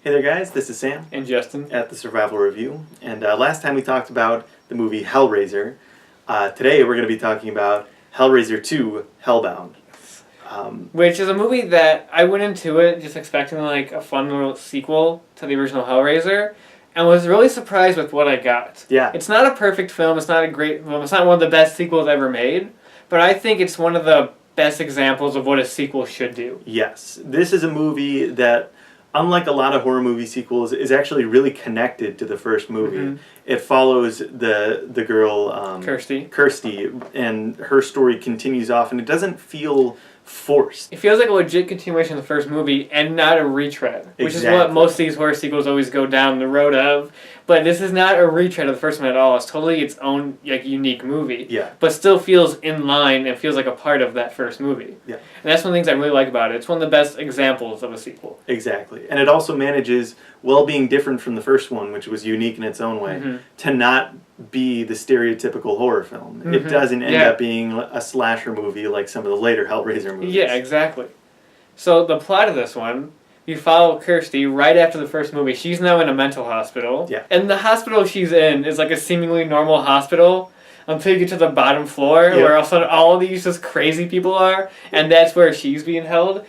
Hey there guys, this is Sam And Justin. at the Survival Review, and last time we talked about the movie Hellraiser. Today we're going to be talking about Hellraiser II, Hellbound. Which is a movie that I went into it just expecting like a fun little sequel to the original Hellraiser, and was really surprised with what I got. Yeah. It's not a perfect film, it's not a great film, it's not one of the best sequels ever made, but I think it's one of the best examples of what a sequel should do. Yes, this is a movie that, unlike a lot of horror movie sequels, is actually really connected to the first movie. Mm-hmm. It follows the girl Kirsty, and her story continues off, and it doesn't feel forced. It feels like a legit continuation of the first movie and not a retread, which is what most of these horror sequels always go down the road of. But this is not a retread of the first one at all. It's totally its own like unique movie. Yeah. But still feels in line and feels like a part of that first movie. Yeah. And that's one of the things I really like about it. It's one of the best examples of a sequel. Exactly. And it also manages, while being different from the first one, which was unique in its own way, Mm-hmm. to not be the stereotypical horror film. Mm-hmm. It doesn't end up being a slasher movie like some of the later Hellraiser movies. Yeah, exactly. So the plot of this one, you follow Kirsty right after the first movie. She's now in a mental hospital. Yeah. And the hospital she's in is like a seemingly normal hospital until you get to the bottom floor where all of these just crazy people are, and that's where she's being held.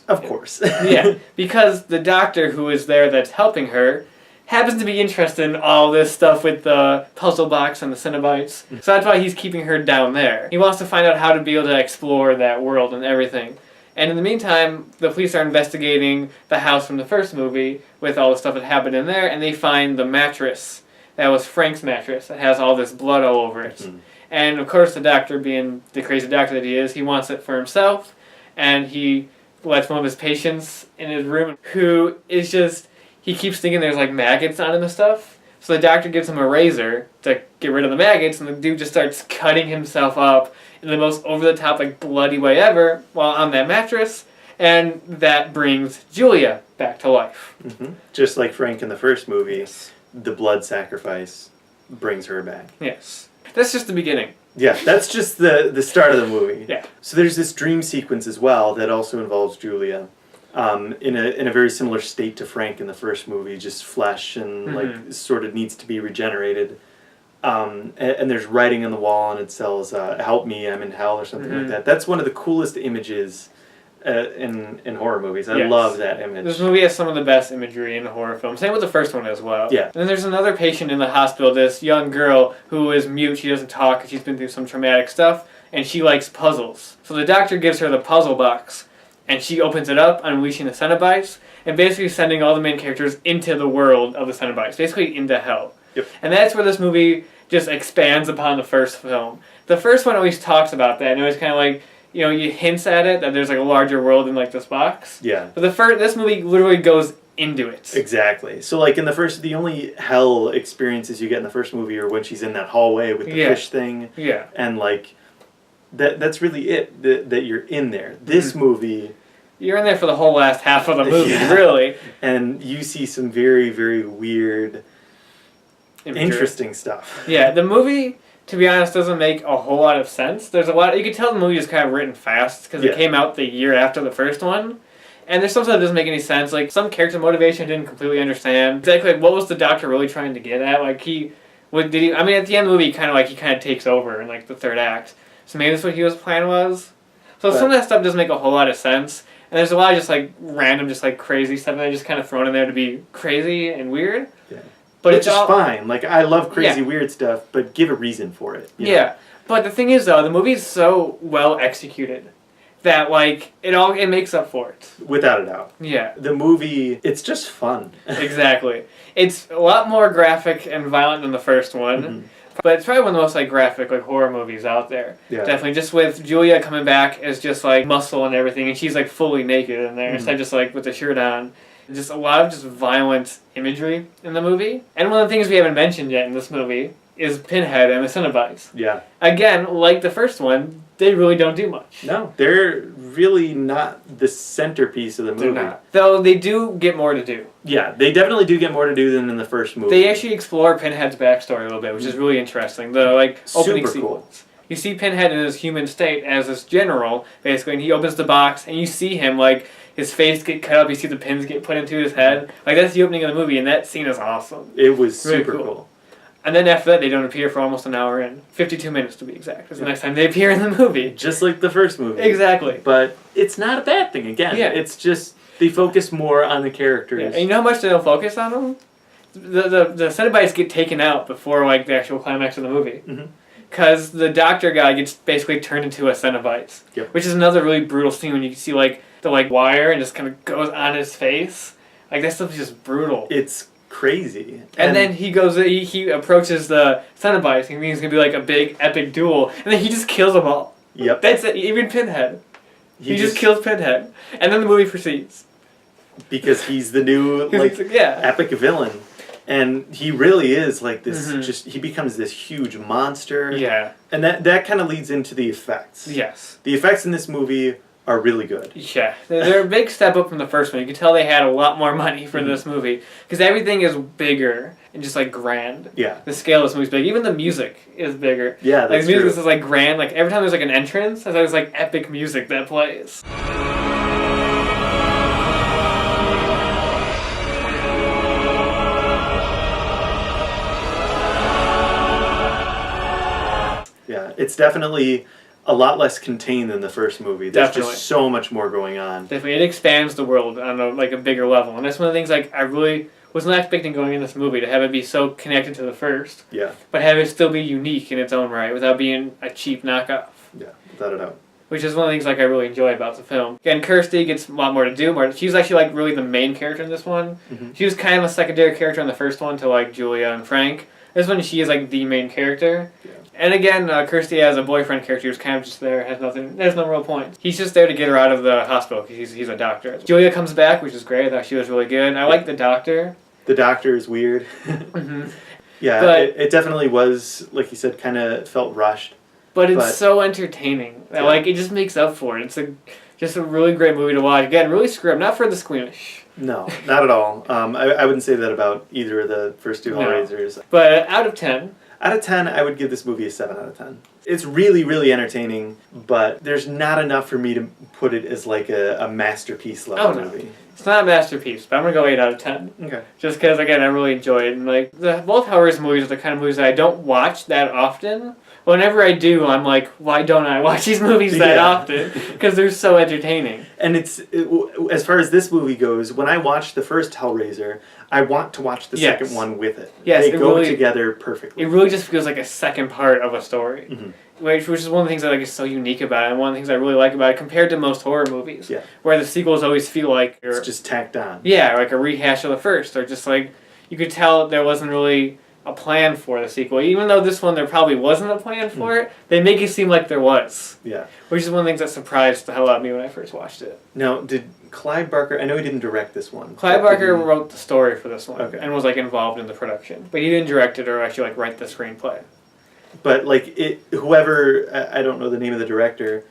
Of course. Yeah, because the doctor who is there that's helping her happens to be interested in all this stuff with the puzzle box and the Cenobites. So that's why he's keeping her down there. He wants to find out how to be able to explore that world and everything. And in the meantime, the police are investigating the house from the first movie with all the stuff that happened in there, and they find the mattress. That was Frank's mattress that has all this blood all over it. Mm-hmm. And of course the doctor, being the crazy doctor that he is, he wants it for himself, and he lets one of his patients in his room who is just... He keeps thinking there's like maggots on him and stuff. So the doctor gives him a razor to get rid of the maggots, and the dude just starts cutting himself up in the most over-the-top, like, bloody way ever while on that mattress. And that brings Julia back to life. Mm-hmm. Just like Frank in the first movie, the blood sacrifice brings her back. Yes. That's just the beginning. Yeah, that's just the start of the movie. Yeah. So there's this dream sequence as well that also involves Julia. In a very similar state to Frank in the first movie, just flesh and like sort of needs to be regenerated. And there's writing on the wall, and it says "Help me, I'm in hell" or something like that. That's one of the coolest images in horror movies. I love that image. This movie has some of the best imagery in a horror film. Same with the first one as well. Yeah. And then there's another patient in the hospital, this young girl who is mute. She doesn't talk because she's been through some traumatic stuff, and she likes puzzles. So the doctor gives her the puzzle box, and she opens it up, unleashing the Cenobites, and basically sending all the main characters into the world of the Cenobites, basically into hell. Yep. And that's where this movie just expands upon the first film. The first one always talks about that, and it was kind of like, you know, you hints at it, that there's like a larger world in like this box. Yeah. But this movie literally goes into it. Exactly. So like in the first, the only hell experiences you get in the first movie are when she's in that hallway with the fish thing. Yeah. And like... That's really it, that you're in there. This movie... You're in there for the whole last half of the movie, really. And you see some very, very weird, interesting stuff. Yeah, the movie, to be honest, doesn't make a whole lot of sense. There's a lot... You can tell the movie is kind of written fast, because it came out the year after the first one. And there's something that doesn't make any sense. Like, some character motivation I didn't completely understand. Exactly, like, what was the doctor really trying to get at? Like, at the end of the movie, he kind of takes over in, like, the third act. So maybe that's what his plan was. So some of that stuff doesn't make a whole lot of sense. And there's a lot of just like random, just like crazy stuff that just kind of thrown in there to be crazy and weird. Yeah. But it's just fine. Like, I love crazy weird stuff, but give a reason for it. You know? But the thing is though, the movie's so well executed that like it makes up for it. Without a doubt. Yeah. The movie, it's just fun. Exactly. It's a lot more graphic and violent than the first one. Mm-hmm. But it's probably one of the most like graphic like horror movies out there. Yeah. Definitely, just with Julia coming back as just like muscle and everything, and she's like fully naked in there instead of just like with the shirt on. Just a lot of just violent imagery in the movie. And one of the things we haven't mentioned yet in this movie is Pinhead and the Cenobites. Yeah. Again, like the first one, they really don't do much. No, they're really not the centerpiece of the movie. They're not. Though they do get more to do. Yeah, they definitely do get more to do than in the first movie. They actually explore Pinhead's backstory a little bit, which is really interesting. The like opening sequence. You see Pinhead in his human state as this general, basically, and he opens the box, and you see him, like, his face get cut up, you see the pins get put into his head. Like, that's the opening of the movie, and that scene is awesome. It was really super cool. And then after that, they don't appear for almost an hour in. 52 minutes to be exact. Is the next time they appear in the movie. Just like the first movie. Exactly. But it's not a bad thing, again. Yeah. It's just, they focus more on the characters. Yeah. And you know how much they don't focus on them? The Cenobites get taken out before, like, the actual climax of the movie. Because the doctor guy gets basically turned into a Cenobite. Yep. Which is another really brutal scene when you can see, like, the, like, wire and just kind of goes on his face. Like, that stuff is just brutal. It's crazy. And then he approaches the Cenobites, and he's gonna be like a big epic duel, and then he just kills them all. Yep. That's it. Even Pinhead. He just kills Pinhead, and then the movie proceeds. Because he's the new epic villain, and he really is like this. Just he becomes this huge monster. Yeah. And that kind of leads into the effects. Yes. The effects in this movie are really good. Yeah, they're a big step up from the first one. You can tell they had a lot more money for this movie because everything is bigger and just like grand. Yeah. The scale of this movie's big. Even the music is bigger. Yeah, that's true. Like the music is like grand. Like every time there's like an entrance, there's like epic music that plays. Yeah, it's definitely a lot less contained than the first movie. There's just so much more going on. Definitely, it expands the world on a bigger level, and that's one of the things like I really was not expecting going in this movie to have it be so connected to the first. Yeah. But have it still be unique in its own right without being a cheap knockoff. Yeah, without a doubt. Which is one of the things like I really enjoy about the film. Again, Kirsty gets a lot more to do. She's actually like really the main character in this one. She was kind of a secondary character in the first one to like Julia and Frank. This one she is like the main character. Yeah. And again, Kirsty has a boyfriend character who's kind of just there, there's no real point. He's just there to get her out of the hospital because he's a doctor. Julia comes back, which is great. I thought she was really good. I like the doctor. The doctor is weird. Yeah, but it definitely was, like you said, kind of felt rushed. But it's so entertaining. Yeah. Like, it just makes up for it. It's just a really great movie to watch. Again, really screwed up. Not for the squeamish. No, not at all. I wouldn't say that about either of the first two Hellraisers. But out of 10... Out of 10, I would give this movie a 7 out of 10. It's really, really entertaining, but there's not enough for me to put it as like a masterpiece level movie. It's not a masterpiece, but I'm going to go 8 out of 10. Okay. Just because, again, I really enjoy it. And like both Hellraiser movies are the kind of movies that I don't watch that often. Whenever I do, I'm like, why don't I watch these movies that often? Because they're so entertaining. And as far as this movie goes, when I watched the first Hellraiser, I want to watch the second one with it. Yes, they go together perfectly. It really just feels like a second part of a story. Which is one of the things that is so unique about it, and one of the things I really like about it compared to most horror movies. Yeah. Where the sequels always feel like... It's just tacked on. Yeah, like a rehash of the first. Or just like, you could tell there wasn't really a plan for the sequel. Even though this one there probably wasn't a plan for it, they make it seem like there was. Yeah. Which is one of the things that surprised the hell out of me when I first watched it. Now, did Clive Barker... I know he didn't direct this one. Clive Barker wrote the story for this one and was like involved in the production. But he didn't direct it or actually like write the screenplay. But like whoever... I don't know the name of the director...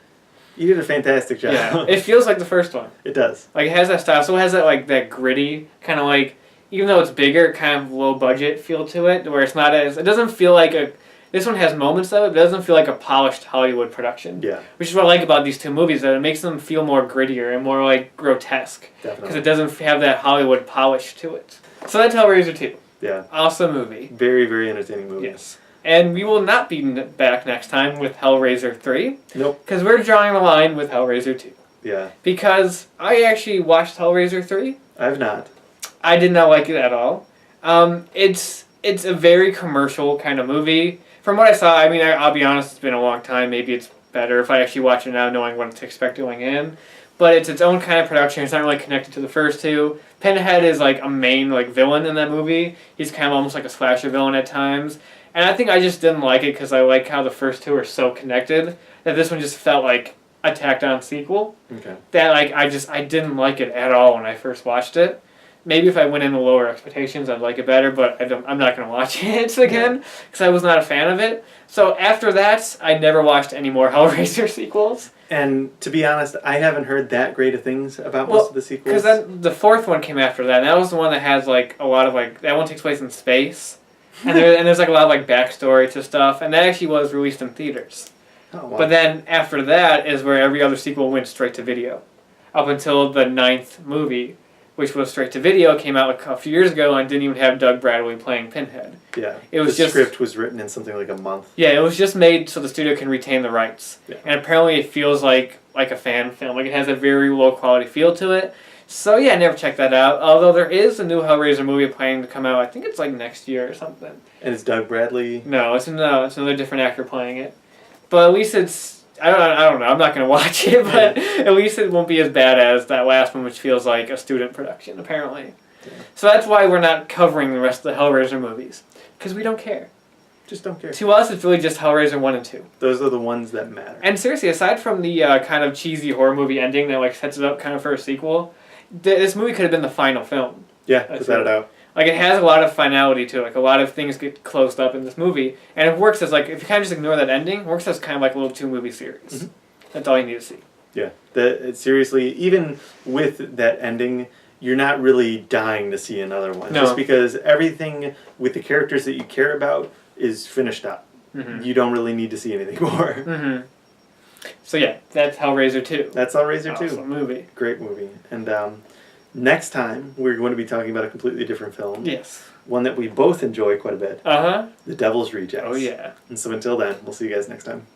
You did a fantastic job. Yeah. It feels like the first one. It does. Like it has that style. So it has that like that gritty kind of like... Even though it's bigger, kind of low budget feel to it, where it's not as... It doesn't feel like a... This one has moments of it, but it doesn't feel like a polished Hollywood production. Yeah. Which is what I like about these two movies, that it makes them feel more grittier and more like grotesque. Definitely. Because it doesn't have that Hollywood polish to it. So that's Hellraiser 2. Yeah. Awesome movie. Very, very entertaining movie. Yes. And we will not be back next time with Hellraiser 3. Nope. Because we're drawing the line with Hellraiser 2. Yeah. Because I actually watched Hellraiser 3. I have not. I did not like it at all. It's a very commercial kind of movie. From what I saw, I mean, I'll be honest, it's been a long time. Maybe it's better if I actually watch it now knowing what to expect going in. But it's its own kind of production. It's not really connected to the first two. Pinhead is like a main like villain in that movie. He's kind of almost like a slasher villain at times. And I think I just didn't like it because I like how the first two are so connected that this one just felt like a tacked on sequel. Okay. That like I didn't like it at all when I first watched it. Maybe if I went in with lower expectations, I'd like it better, but I'm not going to watch it again because I was not a fan of it. So after that, I never watched any more Hellraiser sequels. And to be honest, I haven't heard that great of things about most of the sequels. Because then the fourth one came after that, and that was the one that has like a lot of like... That one takes place in space, and there's like a lot of like backstory to stuff, and that actually was released in theaters. Oh, wow. But then after that is where every other sequel went straight to video. Up until the 9th movie, which was straight to video, came out a few years ago and didn't even have Doug Bradley playing Pinhead. Yeah. It was the just script was written in something like a month. Yeah, it was just made so the studio can retain the rights. Yeah. And apparently it feels like a fan film. Like it has a very low quality feel to it. So yeah, never checked that out. Although there is a new Hellraiser movie planning to come out. I think it's like next year or something. And it's Doug Bradley? No, it's another different actor playing it. But at least it's I don't know. I'm not going to watch it, but at least it won't be as bad as that last one, which feels like a student production, apparently. Yeah. So that's why we're not covering the rest of the Hellraiser movies. Because we don't care. Just don't care. To us, it's really just Hellraiser 1 and 2. Those are the ones that matter. And seriously, aside from the kind of cheesy horror movie ending that like sets it up kind of for a sequel, this movie could have been the final film. Yeah, without a doubt. Like, it has a lot of finality to it. Like, a lot of things get closed up in this movie. And it works as, like, if you kind of just ignore that ending, it works as kind of like a little 2-movie series. Mm-hmm. That's all you need to see. Yeah. Seriously, even with that ending, you're not really dying to see another one. No. Just because everything with the characters that you care about is finished up. Mm-hmm. You don't really need to see anything more. Mm-hmm. So, yeah, that's Hellraiser 2. That's Hellraiser 2. Awesome movie. Great movie. And, next time, we're going to be talking about a completely different film. Yes. One that we both enjoy quite a bit. Uh-huh. The Devil's Rejects. Oh, yeah. And so until then, we'll see you guys next time.